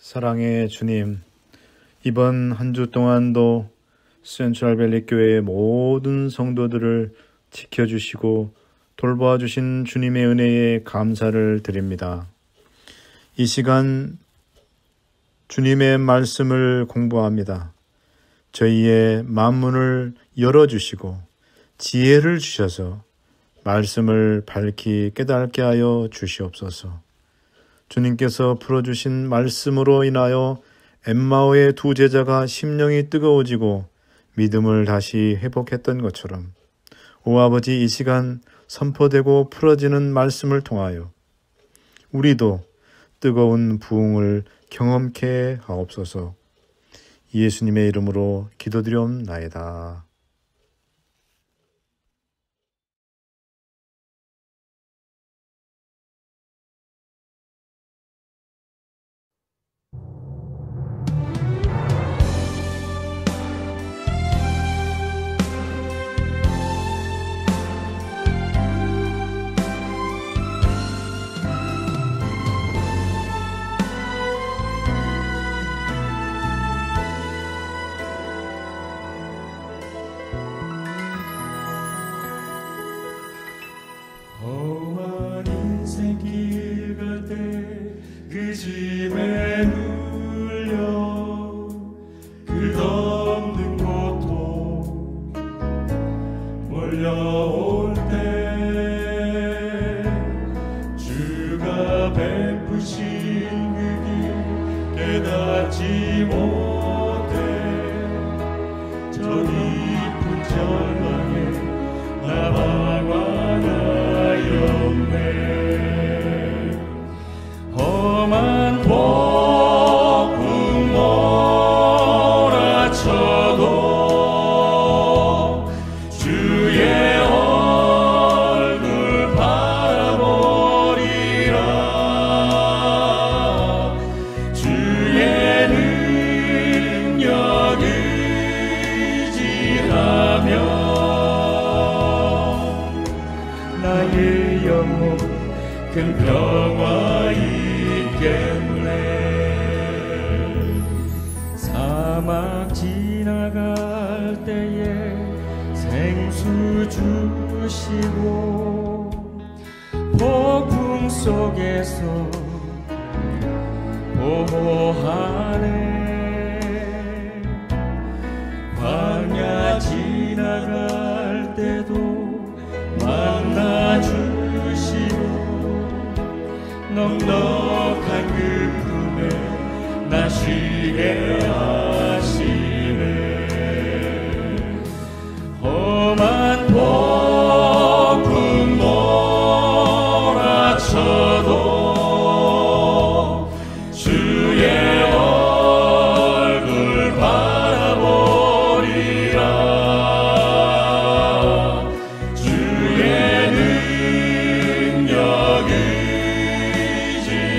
사랑의 주님, 이번 한 주 동안도 센트럴밸리 교회의 모든 성도들을 지켜주시고 돌보아 주신 주님의 은혜에 감사를 드립니다. 이 시간 주님의 말씀을 공부합니다. 저희의 만문을 열어주시고 지혜를 주셔서 말씀을 밝히 깨닫게 하여 주시옵소서. 주님께서 풀어주신 말씀으로 인하여 엠마오의 두 제자가 심령이 뜨거워지고 믿음을 다시 회복했던 것처럼 오 아버지, 이 시간 선포되고 풀어지는 말씀을 통하여 우리도 뜨거운 부흥을 경험케 하옵소서. 예수님의 이름으로 기도드리옵나이다. 집에 눌려 끝없는 고통 몰려올 때 주가 베푸신 그 길 깨닫지 못해 저 깊은 절망에 나 방황하였네. 험한 폭풍 몰아쳐도 주의 얼굴 바라보리라. 주의 능력 의지하며 나의 영혼 큰 평화 있겠네. 사막 지나갈 때에 생수 주시고 폭풍 속에서 보호하네. 광야 지나갈 때도 만나 주시고 넉넉한 그 품에 나 쉬게 하시네. 험한 폭풍 몰아쳐도 주의 얼굴 바라보리라. 주의 능력 의지하며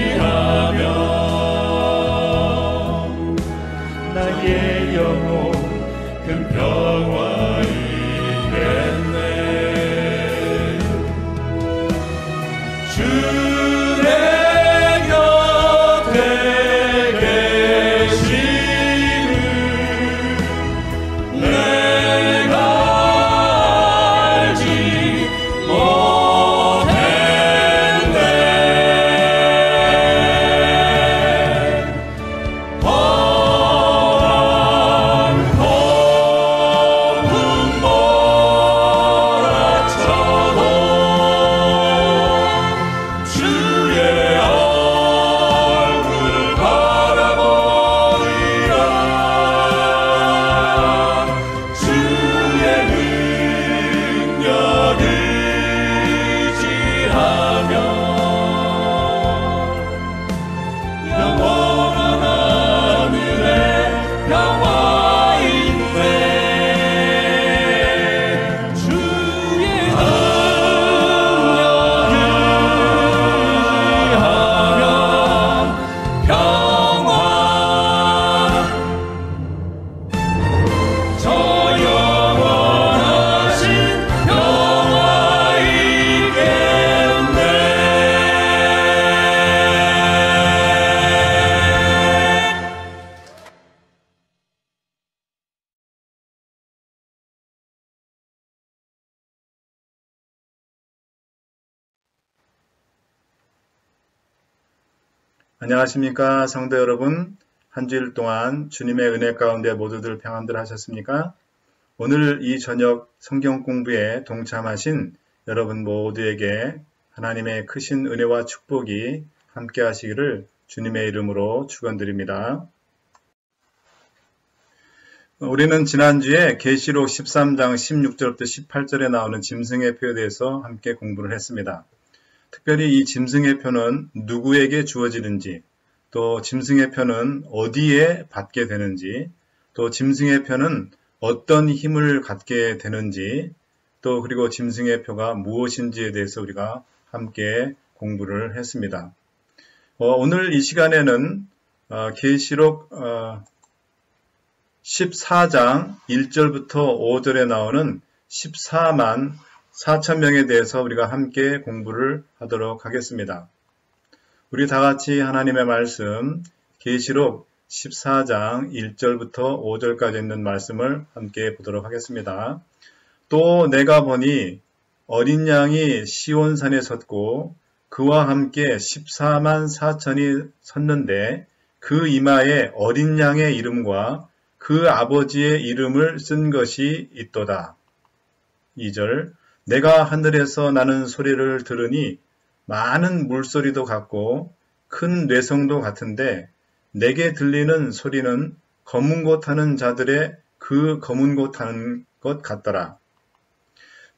안녕하십니까 성도 여러분. 한 주일 동안 주님의 은혜 가운데 모두들 평안들 하셨습니까? 오늘 이 저녁 성경 공부에 동참하신 여러분 모두에게 하나님의 크신 은혜와 축복이 함께 하시기를 주님의 이름으로 축원드립니다. 우리는 지난주에 계시록 13장 16절부터 18절에 나오는 짐승의 표에 대해서 함께 공부를 했습니다. 특별히 이 짐승의 표는 누구에게 주어지는지, 또 짐승의 표는 어디에 받게 되는지, 또 짐승의 표는 어떤 힘을 갖게 되는지, 또 그리고 짐승의 표가 무엇인지에 대해서 우리가 함께 공부를 했습니다. 오늘 이 시간에는 계시록 14장 1절부터 5절에 나오는 14만 4천 명에 대해서 우리가 함께 공부를 하도록 하겠습니다. 우리 다 같이 하나님의 말씀 계시록 14장 1절부터 5절까지 있는 말씀을 함께 보도록 하겠습니다. 또 내가 보니 어린 양이 시온산에 섰고 그와 함께 14만 4천이 섰는데 그 이마에 어린 양의 이름과 그 아버지의 이름을 쓴 것이 있도다. 2절 내가 하늘에서 나는 소리를 들으니 많은 물소리도 같고 큰 뇌성도 같은데 내게 들리는 소리는 검은 곳 하는 자들의 그 검은 곳 하는 것 같더라.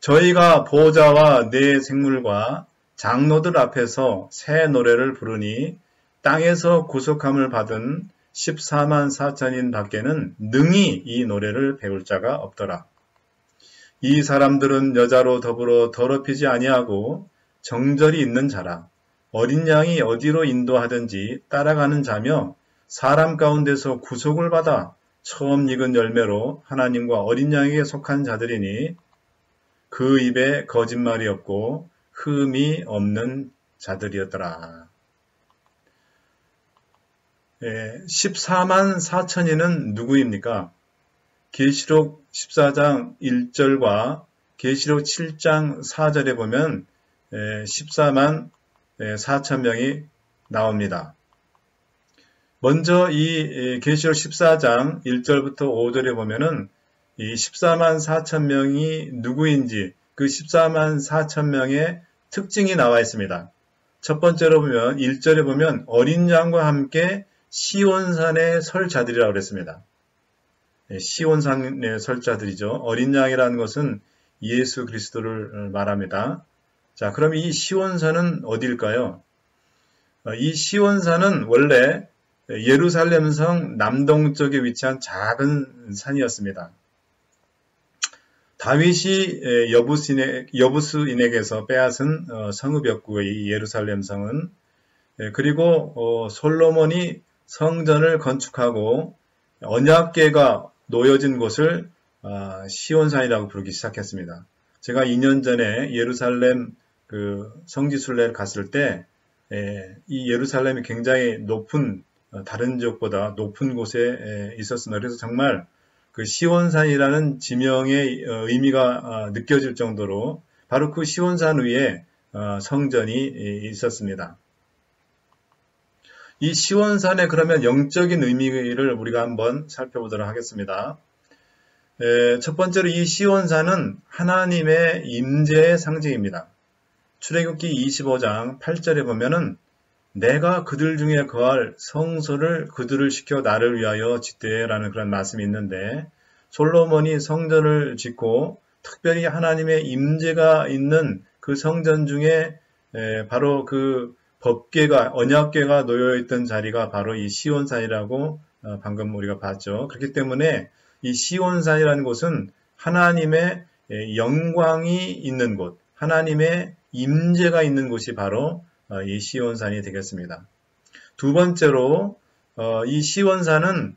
저희가 보호자와 네 생물과 장로들 앞에서 새 노래를 부르니 땅에서 구속함을 받은 14만 4천인 밖에는 능히 이 노래를 배울 자가 없더라. 이 사람들은 여자로 더불어 더럽히지 아니하고 정절이 있는 자라. 어린 양이 어디로 인도하든지 따라가는 자며 사람 가운데서 구속을 받아 처음 익은 열매로 하나님과 어린 양에게 속한 자들이니 그 입에 거짓말이 없고 흠이 없는 자들이었더라. 14만 4천이는 누구입니까? 계시록 14장 1절과 계시록 7장 4절에 보면 14만 4천 명이 나옵니다. 먼저 이 계시록 14장 1절부터 5절에 보면은 이 14만 4천 명이 누구인지 그 14만 4천 명의 특징이 나와 있습니다. 첫 번째로 보면 1절에 보면 어린 양과 함께 시온산에 설 자들이라고 그랬습니다. 시온산에 설 자들이죠. 어린 양이라는 것은 예수 그리스도를 말합니다. 자, 그럼 이 시온산은 어디일까요? 이 시온산은 원래 예루살렘 성 남동쪽에 위치한 작은 산이었습니다. 다윗이 여부스인에게서 빼앗은 성읍이었고 이 예루살렘 성은 그리고 솔로몬이 성전을 건축하고 언약궤가 놓여진 곳을 시온산이라고 부르기 시작했습니다. 제가 2년 전에 예루살렘 그 성지순례를 갔을 때 이 예루살렘이 굉장히 높은 다른 지역보다 높은 곳에 있었습니다. 그래서 정말 그 시온산이라는 지명의 의미가 느껴질 정도로 바로 그 시온산 위에 성전이 있었습니다. 이 시온산의 그러면 영적인 의미를 우리가 한번 살펴보도록 하겠습니다. 첫 번째로 이 시온산은 하나님의 임재의 상징입니다. 출애굽기 25장 8절에 보면은 내가 그들 중에 거할 성소를 그들을 시켜 나를 위하여 짓되라는 그런 말씀이 있는데 솔로몬이 성전을 짓고 특별히 하나님의 임재가 있는 그 성전 중에 바로 그 법궤가 언약궤가 놓여있던 자리가 바로 이 시온산이라고 방금 우리가 봤죠. 그렇기 때문에 이 시온산이라는 곳은 하나님의 영광이 있는 곳, 하나님의 임재가 있는 곳이 바로 이 시온산이 되겠습니다. 두 번째로 이 시온산은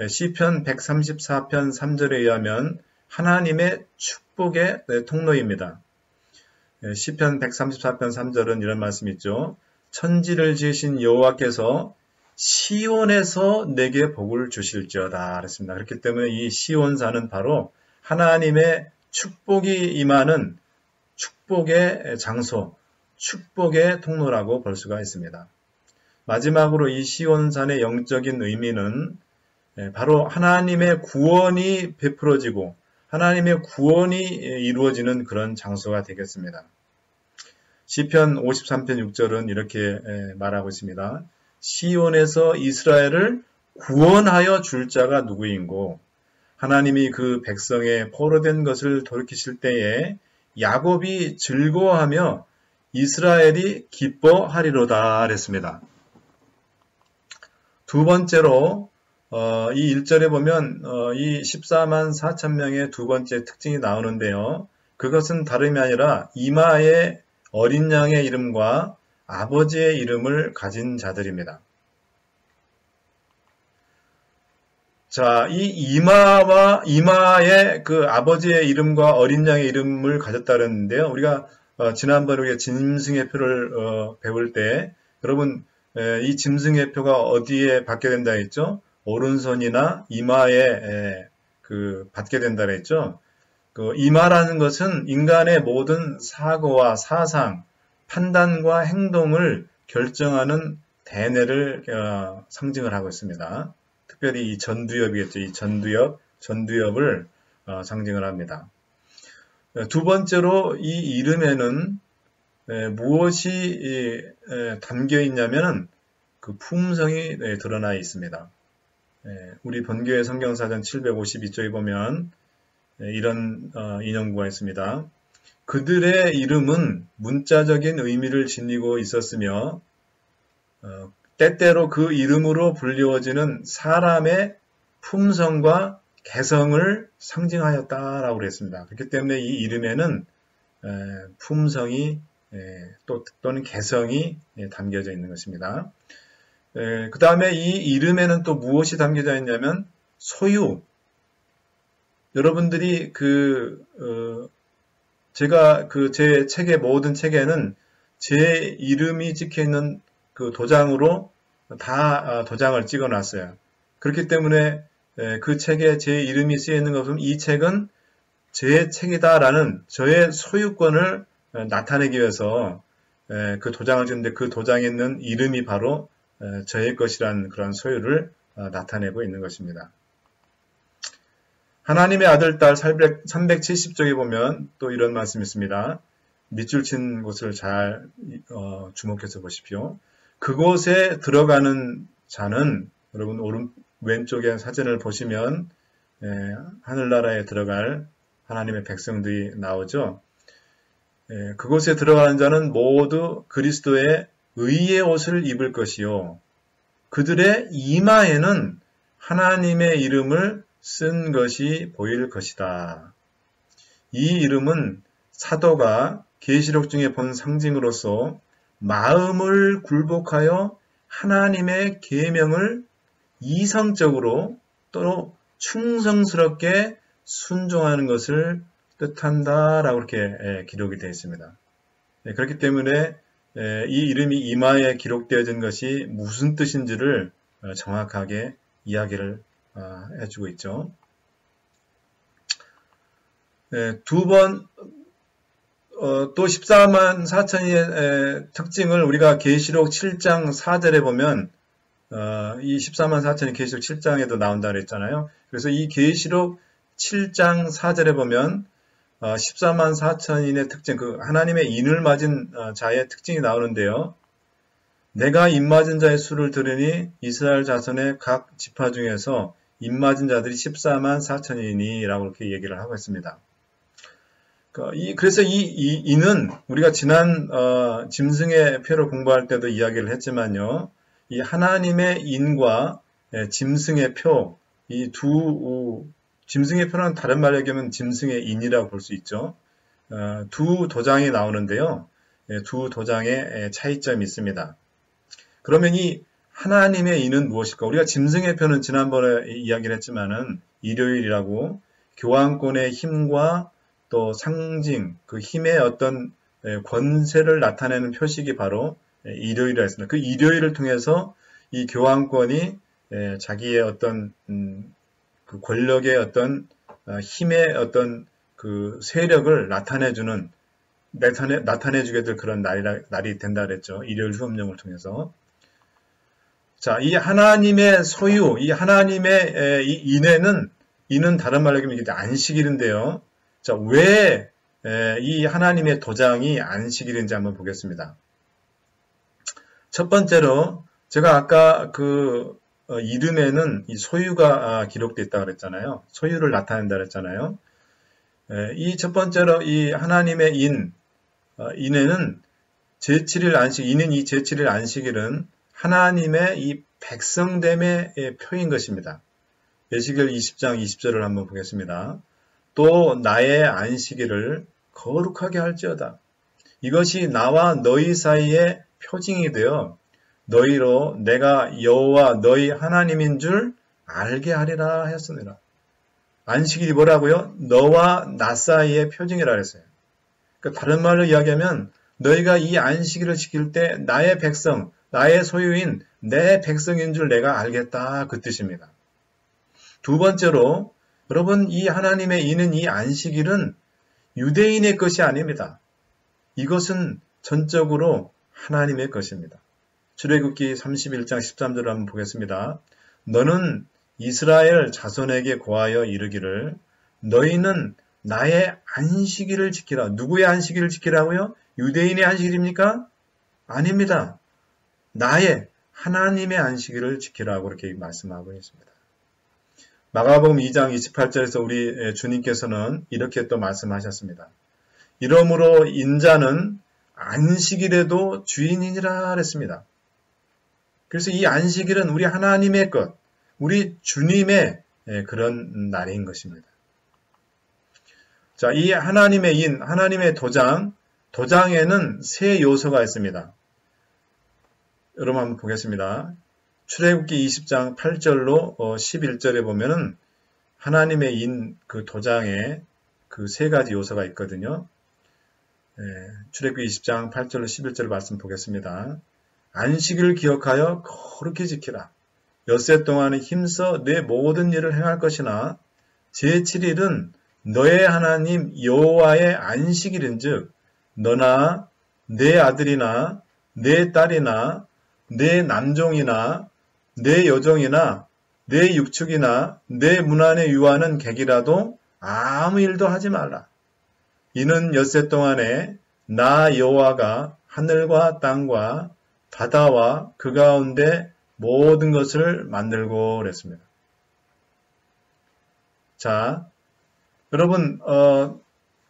시편 134편 3절에 의하면 하나님의 축복의 통로입니다. 시편 134편 3절은 이런 말씀이 있죠. 천지를 지으신 여호와께서 시온에서 내게 복을 주실지어다 그랬습니다. 그렇기 때문에 이 시온산은 바로 하나님의 축복이 임하는 축복의 장소, 축복의 통로라고 볼 수가 있습니다. 마지막으로 이 시온산의 영적인 의미는 바로 하나님의 구원이 베풀어지고 하나님의 구원이 이루어지는 그런 장소가 되겠습니다. 시편 53편 6절은 이렇게 말하고 있습니다. 시온에서 이스라엘을 구원하여 줄 자가 누구인고 하나님이 그 백성의 포로된 것을 돌이키실 때에 야곱이 즐거워하며 이스라엘이 기뻐하리로다 그랬습니다. 두 번째로 이 1절에 보면 이 14만 4천 명의 두 번째 특징이 나오는데요. 그것은 다름이 아니라 이마에 어린 양의 이름과 아버지의 이름을 가진 자들입니다. 자, 이 이마에 그 아버지의 이름과 어린 양의 이름을 가졌다는데요. 우리가 지난번에 우리가 짐승의 표를 배울 때 여러분 이 짐승의 표가 어디에 받게 된다 했죠? 오른손이나 이마에 받게 된다 했죠. 그 이마라는 것은 인간의 모든 사고와 사상, 판단과 행동을 결정하는 대뇌를 상징을 하고 있습니다. 특별히 이 전두엽이겠죠. 이 전두엽을 상징을 합니다. 두 번째로 이 이름에는 무엇이 담겨 있냐면은 그 품성이 드러나 있습니다. 우리 본교회 성경사전 752쪽에 보면 이런 인용구가 있습니다. 그들의 이름은 문자적인 의미를 지니고 있었으며 때때로 그 이름으로 불리워지는 사람의 품성과 개성을 상징하였다라고 그랬습니다. 그렇기 때문에 이 이름에는 품성이 또는 개성이 담겨져 있는 것입니다. 그 다음에 이 이름에는 또 무엇이 담겨져 있냐면 소유. 여러분들이 제가 제 책의 모든 책에는 제 이름이 찍혀 있는 그 도장으로 다 도장을 찍어 놨어요. 그렇기 때문에 그 책에 제 이름이 쓰여 있는 것은 이 책은 제 책이다라는 저의 소유권을 나타내기 위해서 그 도장을 찍는데 그 도장에 있는 이름이 바로 저의 것이라는 그런 소유를 나타내고 있는 것입니다. 하나님의 아들, 딸 370쪽에 보면 또 이런 말씀이 있습니다. 밑줄 친 곳을 잘 주목해서 보십시오. 그곳에 들어가는 자는 여러분 왼쪽에 사진을 보시면 하늘나라에 들어갈 하나님의 백성들이 나오죠. 그곳에 들어가는 자는 모두 그리스도의 의의 옷을 입을 것이요. 그들의 이마에는 하나님의 이름을 쓴 것이 보일 것이다. 이 이름은 사도가 계시록 중에 본 상징으로서 마음을 굴복하여 하나님의 계명을 이성적으로 또 충성스럽게 순종하는 것을 뜻한다라고 이렇게 기록이 되어 있습니다. 그렇기 때문에 이 이름이 이마에 기록되어진 것이 무슨 뜻인지를 정확하게 이야기를 해주고 있죠. 또 14만 4천의 특징을 우리가 계시록 7장 4절에 보면 이 14만 4천이 계시록 7장에도 나온다고 했잖아요. 그래서 이 계시록 7장 4절에 보면 14만 4천인의 특징, 그 하나님의 인을 맞은 자의 특징이 나오는데요. 내가 인맞은 자의 수를 들으니 이스라엘 자손의 각 지파 중에서 인맞은 자들이 14만 4천이니 라고 이렇게 얘기를 하고 있습니다. 그래서 이 인은 우리가 지난 짐승의 표를 공부할 때도 이야기를 했지만요. 이 하나님의 인과 짐승의 표, 이 짐승의 표는 다른 말로 얘기하면 짐승의 인이라고 볼 수 있죠. 두 도장이 나오는데요. 두 도장에 차이점이 있습니다. 그러면 이 하나님의 인은 무엇일까? 우리가 짐승의 표는 지난번에 이야기를 했지만은 일요일이라고 교황권의 힘과 또 상징, 그 힘의 어떤 권세를 나타내는 표식이 바로 일요일이라 했습니다. 그 일요일을 통해서 이 교황권이 자기의 어떤 그 권력의 어떤 힘의 어떤 그 세력을 나타내주게 될 그런 날이 된다 그랬죠. 일요일 후엄령을 통해서. 자, 이 하나님의 소유, 이 하나님의 이 인애는, 이는 다른 말로 하면 이게 안식일인데요. 자, 왜 이 하나님의 도장이 안식일인지 한번 보겠습니다. 첫 번째로 제가 아까 그 이름에는 이 소유가 기록되어 있다고 그랬잖아요. 소유를 나타낸다 그랬잖아요. 이 첫 번째로 이 하나님의 인에는 제7일 안식, 이는 이 제7일 안식일은 하나님의 이 백성됨의 표인 것입니다. 에스겔 20장 20절을 한번 보겠습니다. 또 나의 안식일을 거룩하게 할지어다. 이것이 나와 너희 사이에 표징이 되어 너희로 내가 여호와 너희 하나님인 줄 알게 하리라 하였느니라. 안식일이 뭐라고요? 너와 나 사이의 표징이라 그랬어요. 그러니까 다른 말로 이야기하면 너희가 이 안식일을 지킬 때 나의 백성, 나의 소유인 내 백성인 줄 내가 알겠다, 그 뜻입니다. 두 번째로 여러분, 이 하나님의 이는 이 안식일은 유대인의 것이 아닙니다. 이것은 전적으로 하나님의 것입니다. 출애굽기 31장 13절을 한번 보겠습니다. 너는 이스라엘 자손에게 고하여 이르기를 너희는 나의 안식일을 지키라. 누구의 안식일을 지키라고요? 유대인의 안식일입니까? 아닙니다. 나의 하나님의 안식일을 지키라고 그렇게 말씀하고 있습니다. 마가복음 2장 28절에서 우리 주님께서는 이렇게 또 말씀하셨습니다. 이러므로 인자는 안식일에도 주인이니라 그랬습니다. 그래서 이 안식일은 우리 하나님의 것, 우리 주님의 그런 날인 것입니다. 자, 이 하나님의 인, 하나님의 도장에는 세 요소가 있습니다. 여러분 한번 보겠습니다. 출애굽기 20장 8절로 11절에 보면은 하나님의 인 그 도장에 그 세 가지 요소가 있거든요. 출애굽기 20장 8절로 11절 말씀 보겠습니다. 안식일을 기억하여 거룩히 지키라. 엿새 동안에 힘써 내 모든 일을 행할 것이나 제7일은 너의 하나님 여호와의 안식일인즉 너나 내 아들이나 내 딸이나 내 남종이나 내 여종이나 내 육축이나 내 문 안에 유하는 객이라도 아무 일도 하지 말라. 이는 엿새 동안에 나 여호와가 하늘과 땅과 바다와 그 가운데 모든 것을 만들고 그랬습니다. 자, 여러분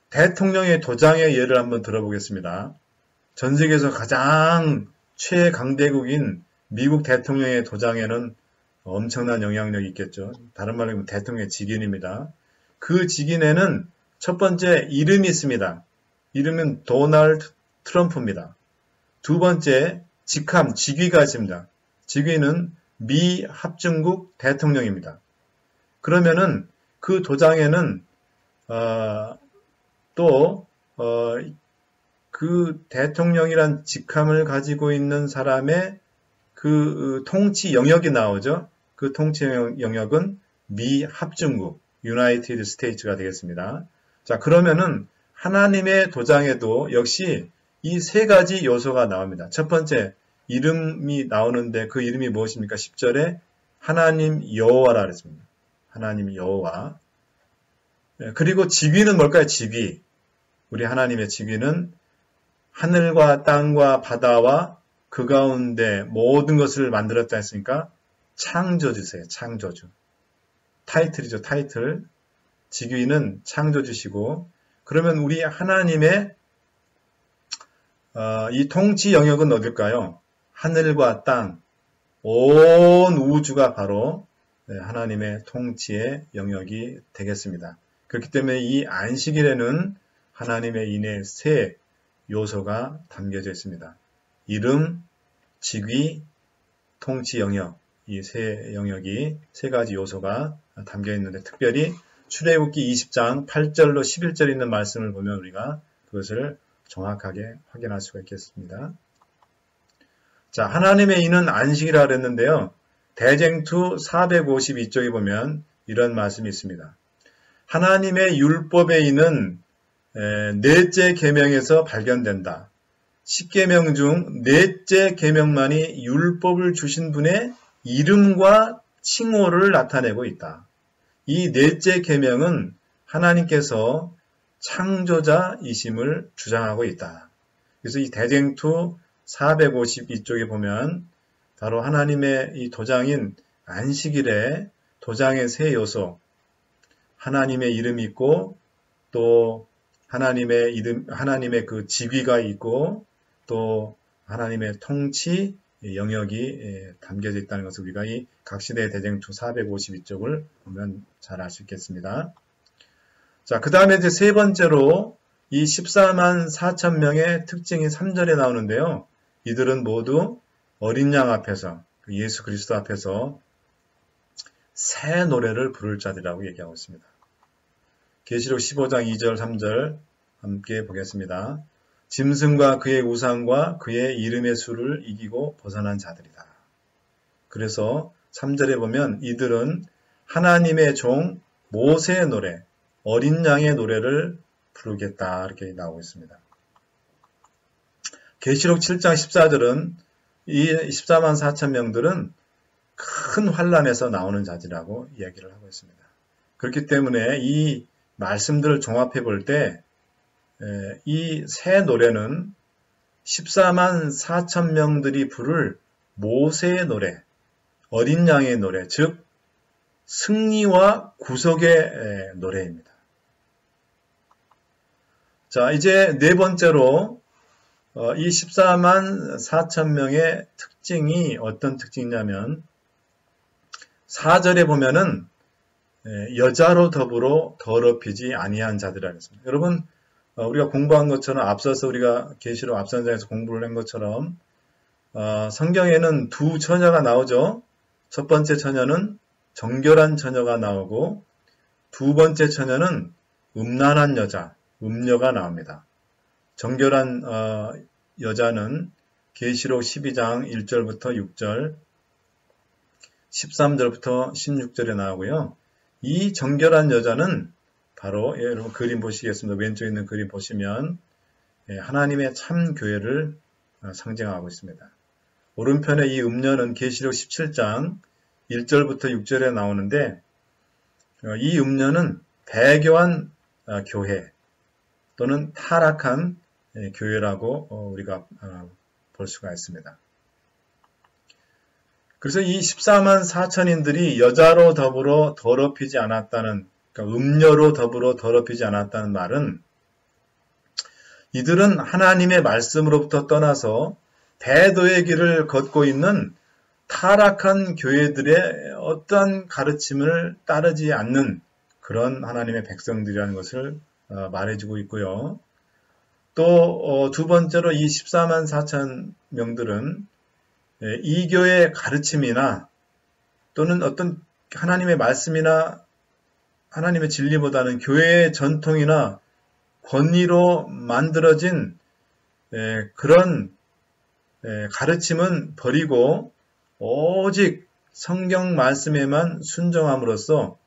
대통령의 도장의 예를 한번 들어보겠습니다. 전 세계에서 가장 최강대국인 미국 대통령의 도장에는 엄청난 영향력이 있겠죠. 다른 말로 하면 대통령의 직인입니다. 그 직인에는 첫 번째 이름이 있습니다. 이름은 도널드 트럼프입니다. 두 번째 직함, 직위가 있습니다. 직위는 미 합중국 대통령입니다. 그러면은 그 도장에는 그 대통령이란 직함을 가지고 있는 사람의 그 통치 영역이 나오죠. 그 통치 영역은 미 합중국, 유나이티드 스테이츠가 되겠습니다. 자, 그러면은 하나님의 도장에도 역시 이 세 가지 요소가 나옵니다. 첫 번째, 이름이 나오는데 그 이름이 무엇입니까? 10절에 하나님 여호와라 그랬습니다. 하나님 여호와. 그리고 직위는 뭘까요? 직위. 우리 하나님의 직위는 하늘과 땅과 바다와 그 가운데 모든 것을 만들었다 했으니까 창조주세요. 창조주. 타이틀이죠. 타이틀. 직위는 창조주시고, 그러면 우리 하나님의 이 통치 영역은 어딜까요? 하늘과 땅, 온 우주가 바로 하나님의 통치의 영역이 되겠습니다. 그렇기 때문에 이 안식일에는 하나님의 인의 세 요소가 담겨져 있습니다. 이름, 직위, 통치 영역, 이 세 영역이 세 가지 요소가 담겨 있는데, 특별히 출애굽기 20장 8절로 11절 있는 말씀을 보면 우리가 그것을 정확하게 확인할 수가 있겠습니다. 자, 하나님의 인은 안식이라 그랬는데요. 대쟁투 452쪽에 보면 이런 말씀이 있습니다. 하나님의 율법의 인은 넷째 계명에서 발견된다. 10계명 중 넷째 계명만이 율법을 주신 분의 이름과 칭호를 나타내고 있다. 이 넷째 계명은 하나님께서 창조자이심을 주장하고 있다. 그래서 이 대쟁투 452쪽에 보면 바로 하나님의 이 도장인 안식일에 도장의 세 요소, 하나님의 이름이 있고 또 하나님의 그 직위가 있고 또 하나님의 통치 영역이 담겨져 있다는 것을 우리가 이 각시대 대쟁투 452쪽을 보면 잘 알 수 있겠습니다. 자, 그 다음에 이제 세 번째로 이 14만 4천 명의 특징이 3절에 나오는데요. 이들은 모두 어린 양 앞에서, 예수 그리스도 앞에서 새 노래를 부를 자들이라고 얘기하고 있습니다. 계시록 15장 2절 3절 함께 보겠습니다. 짐승과 그의 우상과 그의 이름의 수를 이기고 벗어난 자들이다. 그래서 3절에 보면 이들은 하나님의 종 모세의 노래, 어린 양의 노래를 부르겠다 이렇게 나오고 있습니다. 계시록 7장 14절은 이 14만 4천 명들은 큰 환란에서 나오는 자들이라고 이야기를 하고 있습니다. 그렇기 때문에 이 말씀들을 종합해 볼 때 이 새 노래는 14만 4천 명들이 부를 모세의 노래, 어린 양의 노래, 즉 승리와 구속의 노래입니다. 자, 이제 네 번째로 이 14만 4천 명의 특징이 어떤 특징이냐면 4절에 보면은 여자로 더불어 더럽히지 아니한 자들이라고 했습니다. 여러분 우리가 공부한 것처럼 앞서서 우리가 계시록 앞선장에서 공부를 한 것처럼 성경에는 두 처녀가 나오죠. 첫 번째 처녀는 정결한 처녀가 나오고 두 번째 처녀는 음란한 여자, 음녀가 나옵니다. 정결한 여자는 계시록 12장 1절부터 6절, 13절부터 16절에 나오고요. 이 정결한 여자는 바로 여러분 그림 보시겠습니다. 왼쪽에 있는 그림 보시면 하나님의 참 교회를 상징하고 있습니다. 오른편에 이 음녀는 계시록 17장 1절부터 6절에 나오는데 이 음녀는 배교한 교회 또는 타락한 교회라고 우리가 볼 수가 있습니다. 그래서 이 14만 4천인들이 여자로 더불어 더럽히지 않았다는, 그러니까 음녀로 더불어 더럽히지 않았다는 말은 이들은 하나님의 말씀으로부터 떠나서 배도의 길을 걷고 있는 타락한 교회들의 어떠한 가르침을 따르지 않는 그런 하나님의 백성들이라는 것을 말해주고 있고요. 또 두 번째로 이 14만 4천 명들은 이교의 가르침이나 또는 어떤 하나님의 말씀이나 하나님의 진리보다는 교회의 전통이나 권위로 만들어진 그런 가르침은 버리고 오직 성경 말씀에만 순종함으로써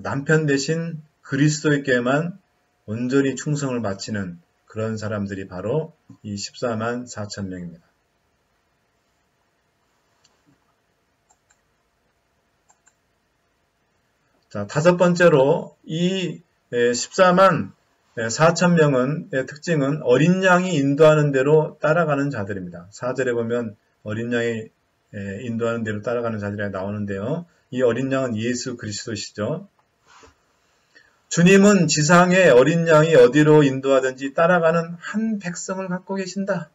남편 대신 그리스도에게만 온전히 충성을 바치는 그런 사람들이 바로 이 14만 4천 명입니다. 자, 다섯 번째로 이 14만 4천 명의 특징은 어린 양이 인도하는 대로 따라가는 자들입니다. 4절에 보면 어린 양이 인도하는 대로 따라가는 자들이 나오는데요. 이 어린 양은 예수 그리스도시죠. 주님은 지상에 어린 양이 어디로 인도하든지 따라가는 한 백성을 갖고 계신다.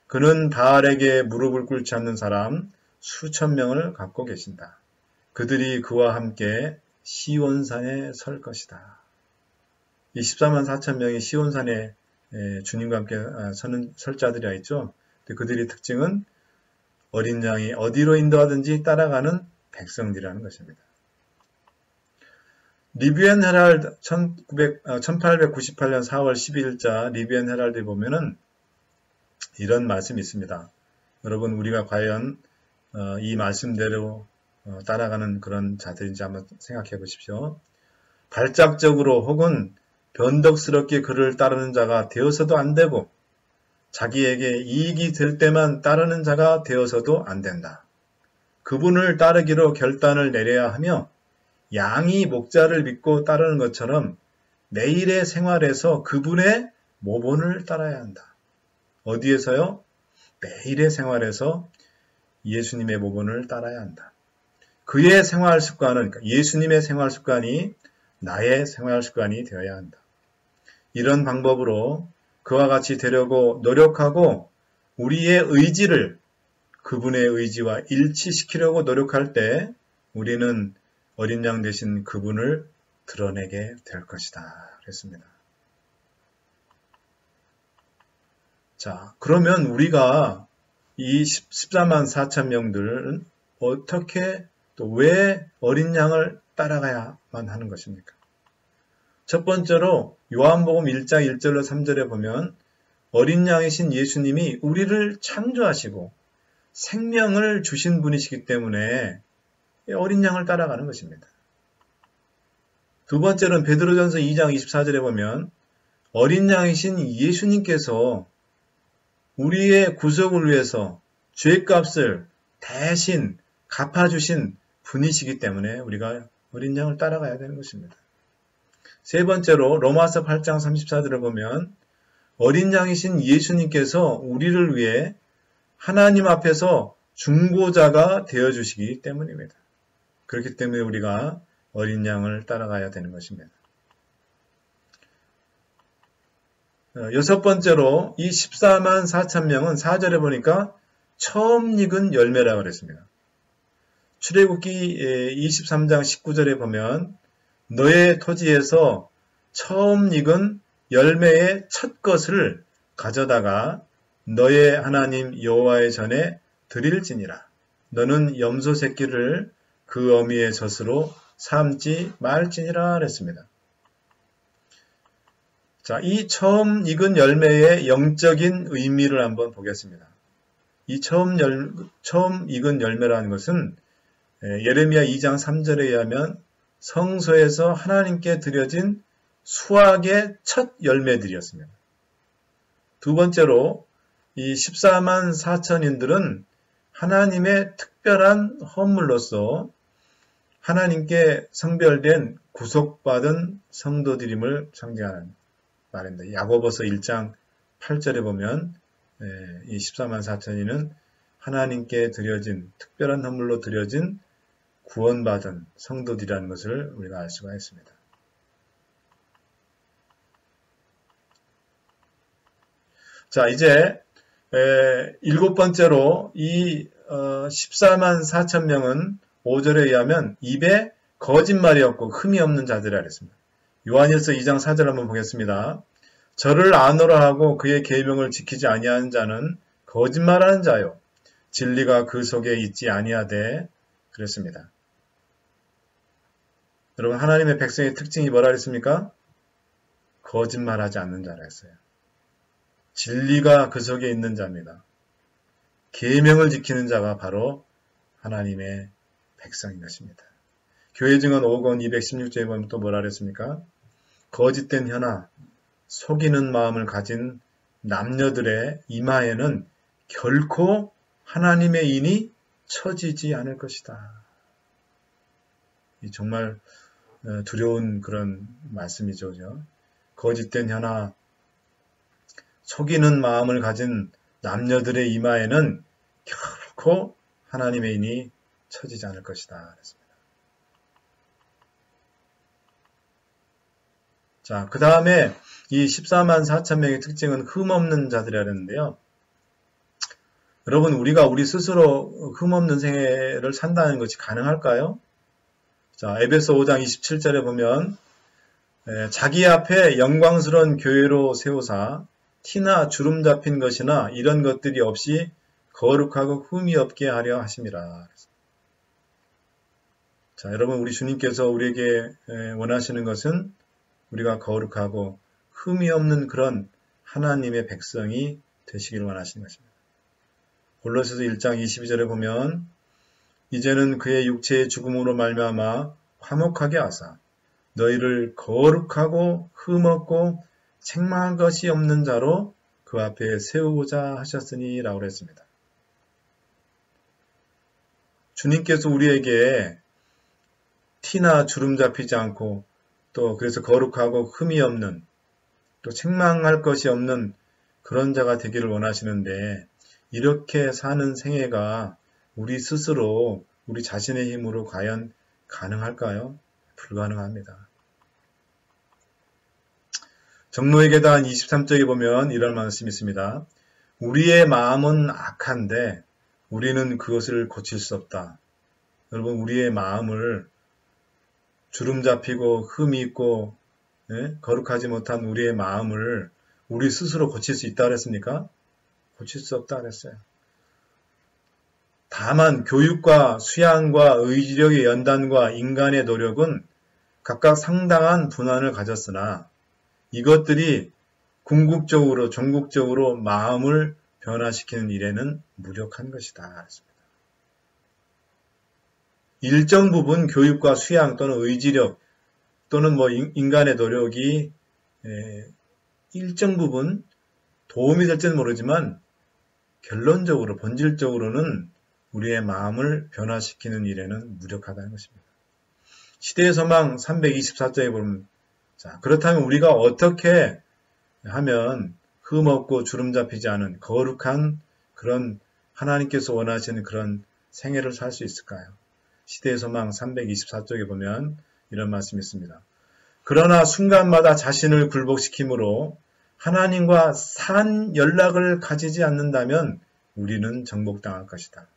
그는 바알에게 무릎을 꿇지 않는 사람 수천 명을 갖고 계신다. 그들이 그와 함께 시온산에 설 것이다. 이 14만 4천 명이 시온산에 주님과 함께 설 자들이 있죠. 그들의 특징은 어린 양이 어디로 인도하든지 따라가는 백성들이라는 것입니다. 리뷰& 앤 헤럴드 1898년 4월 12일자 리뷰&앤 헤럴드에 보면은 이런 말씀이 있습니다. 여러분 우리가 과연 이 말씀대로 따라가는 그런 자들인지 한번 생각해 보십시오. 발작적으로 혹은 변덕스럽게 그를 따르는 자가 되어서도 안 되고 자기에게 이익이 될 때만 따르는 자가 되어서도 안 된다. 그분을 따르기로 결단을 내려야 하며 양이 목자를 믿고 따르는 것처럼 매일의 생활에서 그분의 모본을 따라야 한다. 어디에서요? 매일의 생활에서 예수님의 모본을 따라야 한다. 그의 생활 습관은, 예수님의 생활 습관이 나의 생활 습관이 되어야 한다. 이런 방법으로 그와 같이 되려고 노력하고 우리의 의지를 그분의 의지와 일치시키려고 노력할 때 우리는 어린 양 되신 그분을 드러내게 될 것이다. 그랬습니다. 자, 그러면 우리가 이 14만 4천 명들은 어떻게 또 왜 어린 양을 따라가야만 하는 것입니까? 첫 번째로 요한복음 1장 1절로 3절에 보면 어린 양이신 예수님이 우리를 창조하시고 생명을 주신 분이시기 때문에 어린 양을 따라가는 것입니다. 두 번째로는 베드로전서 2장 24절에 보면 어린 양이신 예수님께서 우리의 구속을 위해서 죄값을 대신 갚아주신 분이시기 때문에 우리가 어린 양을 따라가야 되는 것입니다. 세 번째로 로마서 8장 34절을 보면 어린 양이신 예수님께서 우리를 위해 하나님 앞에서 중보자가 되어주시기 때문입니다. 그렇기 때문에 우리가 어린 양을 따라가야 되는 것입니다. 여섯 번째로 이 14만 4천 명은 4절에 보니까 처음 익은 열매라고 그랬습니다. 출애굽기 23장 19절에 보면 너의 토지에서 처음 익은 열매의 첫 것을 가져다가 너의 하나님 여호와의 전에 드릴지니라. 너는 염소 새끼를 그 어미의 젖으로 삼지 말지니라 그랬습니다. 자, 이 처음 익은 열매의 영적인 의미를 한번 보겠습니다. 이 처음 익은 열매라는 것은 예레미야 2장 3절에 의하면 성소에서 하나님께 드려진 수확의 첫 열매들이었습니다. 두 번째로 이 14만 4천인들은 하나님의 특별한 헌물로서 하나님께 성별된 구속받은 성도들임을 상징하는 말입니다. 야고보서 1장 8절에 보면 이 14만 4천인은 하나님께 드려진 특별한 헌물로 드려진 구원받은 성도들이라는 것을 우리가 알 수가 있습니다. 자, 이제 일곱 번째로 이 14만 4천 명은 5절에 의하면 입에 거짓말이 없고 흠이 없는 자들이라 했습니다. 요한일서 2장 4절 한번 보겠습니다. 저를 아노라 하고 그의 계명을 지키지 아니하는 자는 거짓말하는 자요 진리가 그 속에 있지 아니하되 그랬습니다. 여러분, 하나님의 백성의 특징이 뭐라 그랬습니까? 거짓말하지 않는 자라 했어요. 진리가 그 속에 있는 자입니다. 계명을 지키는 자가 바로 하나님의 백성인 것입니다. 교회 증언 5권 216조에 보면 또 뭐라 그랬습니까? 거짓된 혀나 속이는 마음을 가진 남녀들의 이마에는 결코 하나님의 인이 처지지 않을 것이다. 정말 두려운 그런 말씀이죠. 거짓된 혀나 속이는 마음을 가진 남녀들의 이마에는 결코 하나님의 인이 처지지 않을 것이다. 그랬습니다. 자, 그 다음에 이 14만 4천 명의 특징은 흠없는 자들이라 했는데요. 여러분, 우리가 우리 스스로 흠없는 생애를 산다는 것이 가능할까요? 자, 에베소 5장 27절에 보면 자기 앞에 영광스러운 교회로 세우사 티나 주름 잡힌 것이나 이런 것들이 없이 거룩하고 흠이 없게 하려 하심이라. 자, 여러분, 우리 주님께서 우리에게 원하시는 것은 우리가 거룩하고 흠이 없는 그런 하나님의 백성이 되시기를 원하시는 것입니다. 골로새서 1장 22절에 보면 이제는 그의 육체의 죽음으로 말미암아 화목하게 하사 너희를 거룩하고 흠없고 책망한 것이 없는 자로 그 앞에 세우고자 하셨으니 라고 했습니다. 주님께서 우리에게 티나 주름 잡히지 않고 또 그래서 거룩하고 흠이 없는 또 책망할 것이 없는 그런 자가 되기를 원하시는데 이렇게 사는 생애가 우리 스스로 우리 자신의 힘으로 과연 가능할까요? 불가능합니다. 정로의 계단 23쪽에 보면 이런 말씀이 있습니다. 우리의 마음은 악한데 우리는 그것을 고칠 수 없다. 여러분 우리의 마음을 주름 잡히고 흠이 있고 거룩하지 못한 우리의 마음을 우리 스스로 고칠 수 있다 그랬습니까? 고칠 수 없다 그랬어요. 다만 교육과 수양과 의지력의 연단과 인간의 노력은 각각 상당한 분한을 가졌으나 이것들이 궁극적으로 종국적으로 마음을 변화시키는 일에는 무력한 것이다 그랬습니다. 일정 부분 교육과 수양 또는 의지력 또는 인간의 노력이 일정 부분 도움이 될지는 모르지만 결론적으로 본질적으로는 우리의 마음을 변화시키는 일에는 무력하다는 것입니다. 시대의 소망 324쪽에 보면 자, 그렇다면 우리가 어떻게 하면 흠없고 주름 잡히지 않은 거룩한 그런 하나님께서 원하시는 그런 생애를 살 수 있을까요? 시대의 소망 324쪽에 보면 이런 말씀이 있습니다. 그러나 순간마다 자신을 굴복시키므로 하나님과 산 연락을 가지지 않는다면 우리는 정복당할 것이다.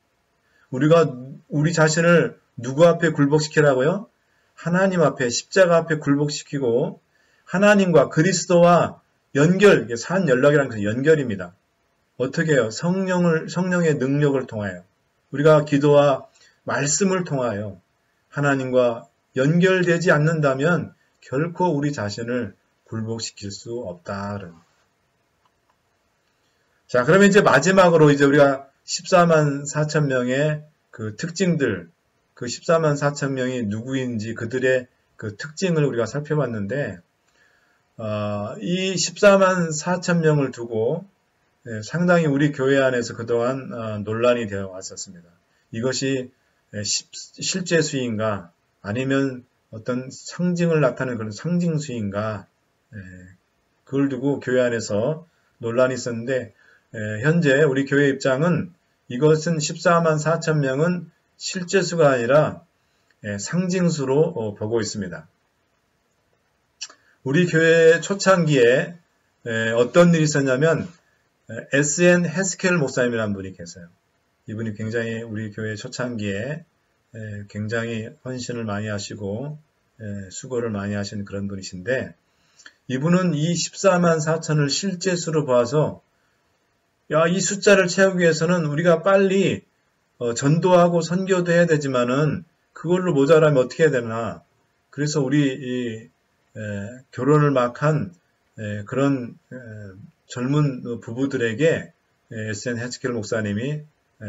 우리가 우리 자신을 누구 앞에 굴복시키라고요? 하나님 앞에 십자가 앞에 굴복시키고 하나님과 그리스도와 연결, 이게 산 연락이라는 것은 연결입니다. 어떻게 해요? 성령의 능력을 통하여 우리가 기도와 말씀을 통하여 하나님과 연결되지 않는다면 결코 우리 자신을 굴복시킬 수 없다. 자, 그러면 이제 마지막으로 이제 우리가 14만 4천 명의 그 특징들, 그 14만 4천 명이 누구인지 그들의 그 특징을 우리가 살펴봤는데, 이 14만 4천 명을 두고 상당히 우리 교회 안에서 그동안 논란이 되어 왔었습니다. 이것이 실제 수인가 아니면 어떤 상징을 나타내는 그런 상징수인가 그걸 두고 교회 안에서 논란이 있었는데 현재 우리 교회 입장은 이것은 14만 4천 명은 실제 수가 아니라 상징수로 보고 있습니다. 우리 교회 초창기에 어떤 일이 있었냐면 S.N. 헤스켈 목사님이라는 분이 계세요. 이분이 굉장히 우리 교회 초창기에 굉장히 헌신을 많이 하시고 수고를 많이 하신 그런 분이신데 이분은 이 14만 4천을 실제 수로 봐서 이 숫자를 채우기 위해서는 우리가 빨리 전도하고 선교도 해야 되지만은 그걸로 모자라면 어떻게 해야 되나. 그래서 우리 결혼을 막 한 그런 젊은 부부들에게 S.N. 헤스켈 목사님이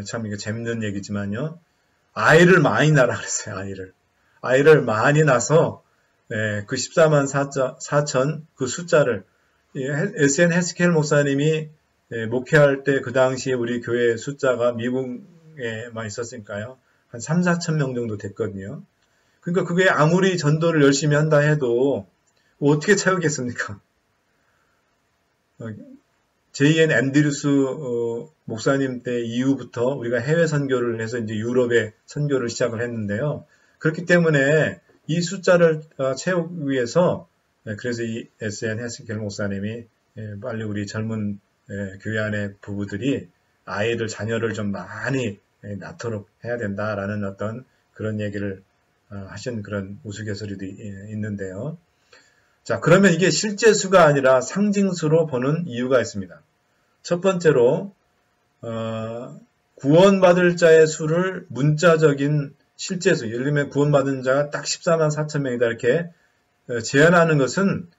참 이게 재밌는 얘기지만요. 아이를 많이 낳으라 그랬어요. 아이를 많이 낳아서 그 14만 4천 그 숫자를 S.N. 헤스켈 목사님이 목회할 때 그 당시에 우리 교회 숫자가 미국에만 있었으니까요. 한 3, 4천 명 정도 됐거든요. 그러니까 그게 아무리 전도를 열심히 한다 해도 어떻게 채우겠습니까? J.N. 앤드류스 목사님 때 이후부터 우리가 해외 선교를 해서 이제 유럽에 선교를 시작을 했는데요. 그렇기 때문에 이 숫자를 채우기 위해서 그래서 이 S.N. 헤스켈 목사님이 빨리 우리 젊은 교회 안의 부부들이 자녀를 좀 많이 낳도록 해야 된다라는 어떤 그런 얘기를 하신 그런 우스갯소리도 있는데요. 자, 그러면 이게 실제 수가 아니라 상징수로 보는 이유가 있습니다. 첫 번째로 구원받을 자의 수를 문자적인 실제 수, 예를 들면 구원받은 자가 딱 14만 4천 명이다 이렇게 제한하는 것은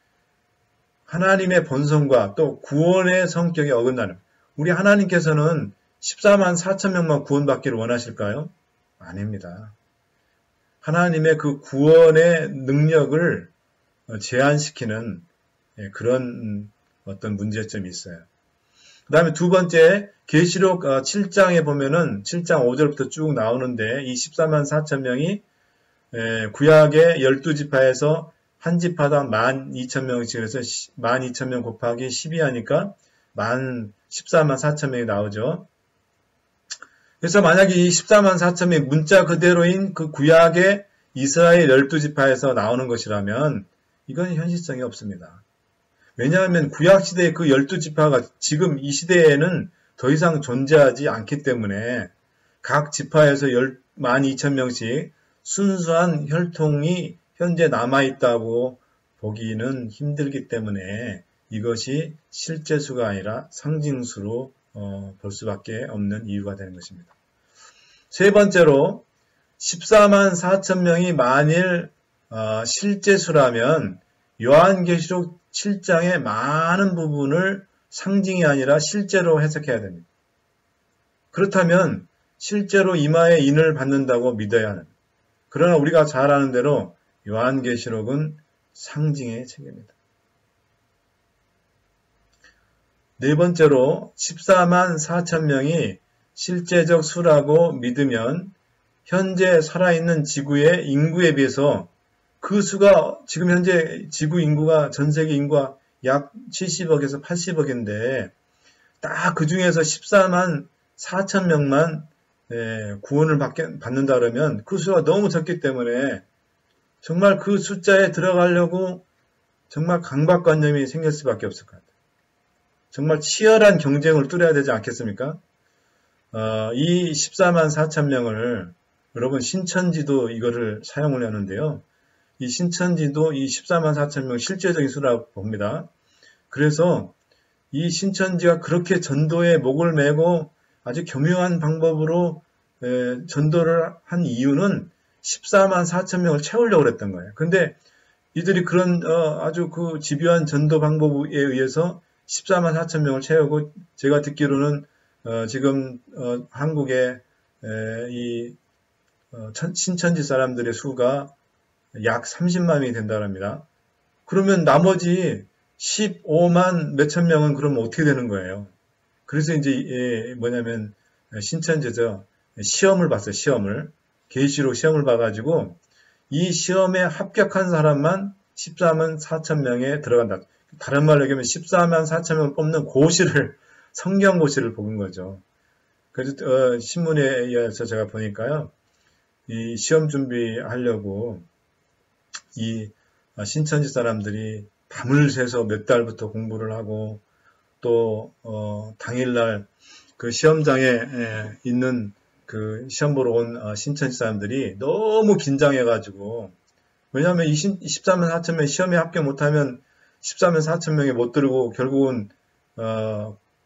하나님의 본성과 또 구원의 성격에 어긋나는, 우리 하나님께서는 14만 4천 명만 구원받기를 원하실까요? 아닙니다. 하나님의 그 구원의 능력을 제한시키는 그런 어떤 문제점이 있어요. 그 다음에 두 번째 계시록 7장에 보면은 7장 5절부터 쭉 나오는데 이 14만 4천 명이 구약의 12지파에서 한 지파당 12,000명씩 해서 12,000명 곱하기 12 하니까 14만 4천 명이 나오죠. 그래서 만약에 이 14만 4천 명이 문자 그대로인 그 구약의 이스라엘 12지파에서 나오는 것이라면 이건 현실성이 없습니다. 왜냐하면 구약시대의 그 12지파가 지금 이 시대에는 더 이상 존재하지 않기 때문에 각 지파에서 12,000명씩 순수한 혈통이 현재 남아있다고 보기는 힘들기 때문에 이것이 실제 수가 아니라 상징수로 볼 수밖에 없는 이유가 되는 것입니다. 세 번째로 14만 4천 명이 만일 실제 수라면 요한계시록 7장의 많은 부분을 상징이 아니라 실제로 해석해야 됩니다. 그렇다면 실제로 이마에 인을 받는다고 믿어야 하는. 그러나 우리가 잘 아는 대로 요한계시록은 상징의 책입니다. 네 번째로 14만 4천 명이 실제적 수라고 믿으면 현재 살아있는 지구의 인구에 비해서 그 수가 지금 현재 지구 인구가 전 세계 인구가 약 70억에서 80억인데 딱 그 중에서 14만 4천 명만 구원을 받는다 그러면 그 수가 너무 적기 때문에 정말 그 숫자에 들어가려고 정말 강박관념이 생길 수밖에 없을 것 같아요. 정말 치열한 경쟁을 뚫어야 되지 않겠습니까? 이 14만 4천 명을 여러분 신천지도 이거를 사용을 하는데요. 이 신천지도 이 14만 4천 명 실제적인 수라고 봅니다. 그래서 이 신천지가 그렇게 전도에 목을 매고 아주 교묘한 방법으로 전도를 한 이유는 14만 4천 명을 채우려고 했던 거예요. 근데 이들이 그런 아주 그 집요한 전도 방법에 의해서 14만 4천 명을 채우고 제가 듣기로는 지금 한국의 이 신천지 사람들의 수가 약 30만이 된다고 합니다. 그러면 나머지 15만 몇천 명은 그러면 어떻게 되는 거예요? 그래서 이제 뭐냐면 신천지에서 시험을 봤어요. 시험을. 계시록 시험을 봐가지고 이 시험에 합격한 사람만 14만 4천 명에 들어간다. 다른 말로 얘기하면 14만 4천 명을 뽑는 고시를 성경 고시를 뽑은 거죠. 그래서 신문에 의해서 제가 보니까요. 이 시험 준비하려고 이 신천지 사람들이 밤을 새서 몇 달부터 공부를 하고 또 당일날 그 시험장에 있는 그 시험 보러 온 신천지 사람들이 너무 긴장해가지고 왜냐하면 이 14만 4천 명 시험에 합격 못하면 14만 4천 명에 못 들고 결국은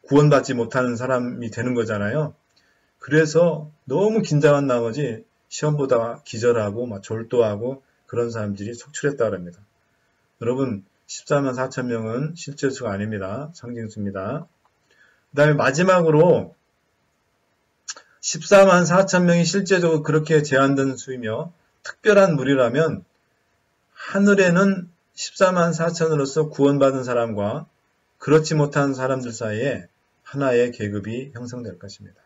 구원받지 못하는 사람이 되는 거잖아요. 그래서 너무 긴장한 나머지 시험 보다가 기절하고 막 졸도하고 그런 사람들이 속출했다고 합니다. 여러분 14만 4천 명은 실제 수가 아닙니다. 상징수입니다. 그 다음에 마지막으로 14만 4천 명이 실제적으로 그렇게 제한된 수이며 특별한 무리라면 하늘에는 14만 4천으로서 구원받은 사람과 그렇지 못한 사람들 사이에 하나의 계급이 형성될 것입니다.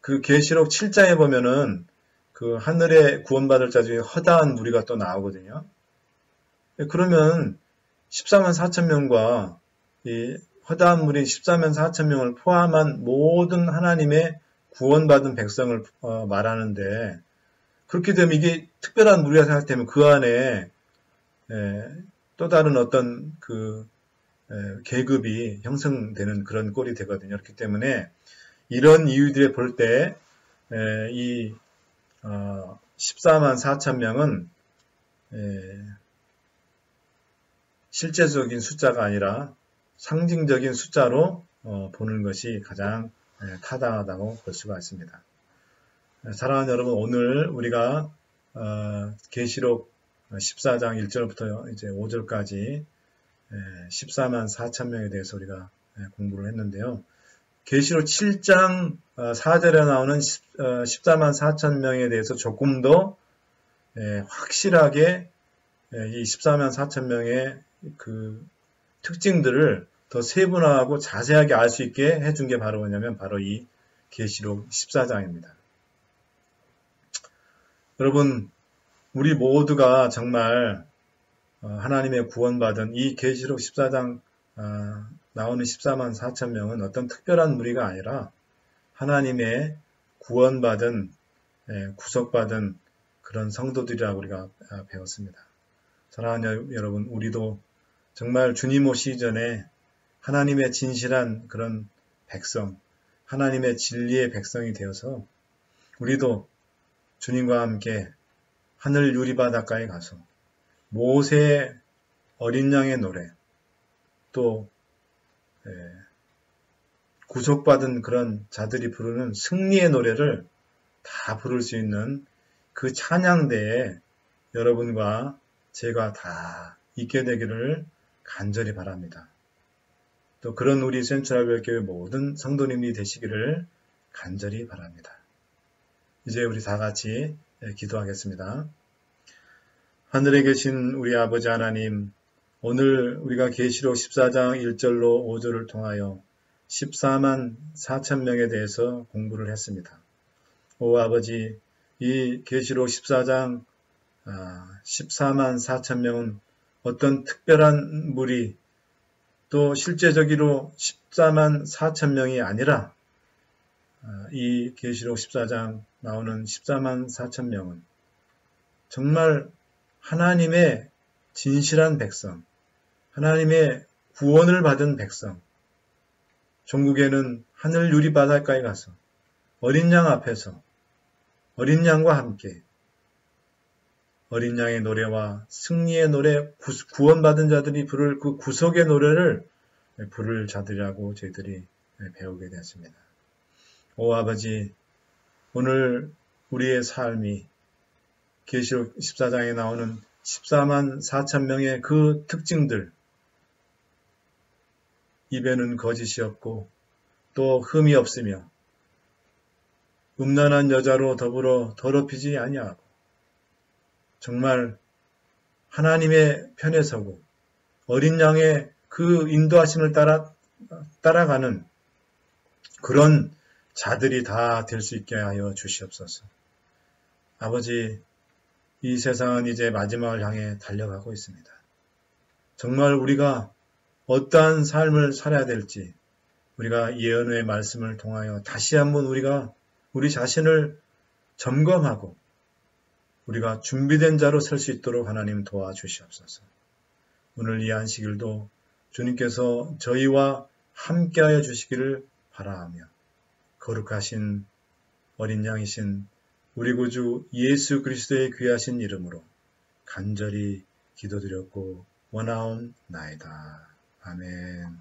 그 계시록 7장에 보면은 그 하늘에 구원받을 자 중에 허다한 무리가 또 나오거든요. 그러면 14만 4천 명과 이 허다한 무리 14만 4천 명을 포함한 모든 하나님의 구원받은 백성을 말하는데 그렇게 되면 이게 특별한 무리가 생각되면 그 안에 또 다른 어떤 그 계급이 형성되는 그런 꼴이 되거든요. 그렇기 때문에 이런 이유들에 볼 때 이 14만 4천 명은 실제적인 숫자가 아니라 상징적인 숫자로 보는 것이 가장 타당하다고 볼 수가 있습니다. 사랑하는 여러분, 오늘 우리가 계시록 14장 1절부터 이제 5절까지 14만 4천 명에 대해서 우리가 공부를 했는데요. 계시록 7장 4절에 나오는 14만 4천 명에 대해서 조금 더 확실하게 이 14만 4천 명의 그 특징들을 더 세분화하고 자세하게 알 수 있게 해준 게 바로 뭐냐면 바로 이 계시록 14장입니다. 여러분, 우리 모두가 정말 하나님의 구원받은 이 계시록 14장 나오는 14만 4천 명은 어떤 특별한 무리가 아니라 하나님의 구원받은 구속받은 그런 성도들이라고 우리가 배웠습니다. 사랑하는 여러분, 우리도 정말 주님 오시기 전에 하나님의 진실한 그런 백성, 하나님의 진리의 백성이 되어서 우리도 주님과 함께 하늘 유리바닷가에 가서 모세의 어린 양의 노래, 또 구속받은 그런 자들이 부르는 승리의 노래를 다 부를 수 있는 그 찬양대에 여러분과 제가 다 있게 되기를 간절히 바랍니다. 또 그런 우리 센트럴교회 모든 성도님이 되시기를 간절히 바랍니다. 이제 우리 다 같이 기도하겠습니다. 하늘에 계신 우리 아버지 하나님, 오늘 우리가 계시록 14장 1절로 5절을 통하여 14만 4천 명에 대해서 공부를 했습니다. 오 아버지, 이 계시록 14장 14만 4천 명은 어떤 특별한 무리, 또 실제적으로 14만 4천 명이 아니라 이 계시록 14장 나오는 14만 4천 명은 정말 하나님의 진실한 백성, 하나님의 구원을 받은 백성, 종국에는 하늘 유리 바닷가에 가서 어린 양 앞에서 어린 양과 함께 어린 양의 노래와 승리의 노래, 구원받은 자들이 부를 그 구속의 노래를 부를 자들이라고 저희들이 배우게 되었습니다. 오 아버지, 오늘 우리의 삶이 계시록 14장에 나오는 14만 4천 명의 그 특징들, 입에는 거짓이 없고 또 흠이 없으며 음란한 여자로 더불어 더럽히지 아니하고 정말 하나님의 편에 서고 어린 양의 그 인도하심을 따라가는 그런 자들이 다 될 수 있게 하여 주시옵소서. 아버지, 이 세상은 이제 마지막을 향해 달려가고 있습니다. 정말 우리가 어떠한 삶을 살아야 될지 우리가 예언의 말씀을 통하여 다시 한번 우리가 우리 자신을 점검하고 우리가 준비된 자로 설 수 있도록 하나님 도와주시옵소서. 오늘 이 안식일도 주님께서 저희와 함께하여 주시기를 바라하며 거룩하신 어린 양이신 우리 구주 예수 그리스도의 귀하신 이름으로 간절히 기도드렸고 원하옵나이다. 아멘.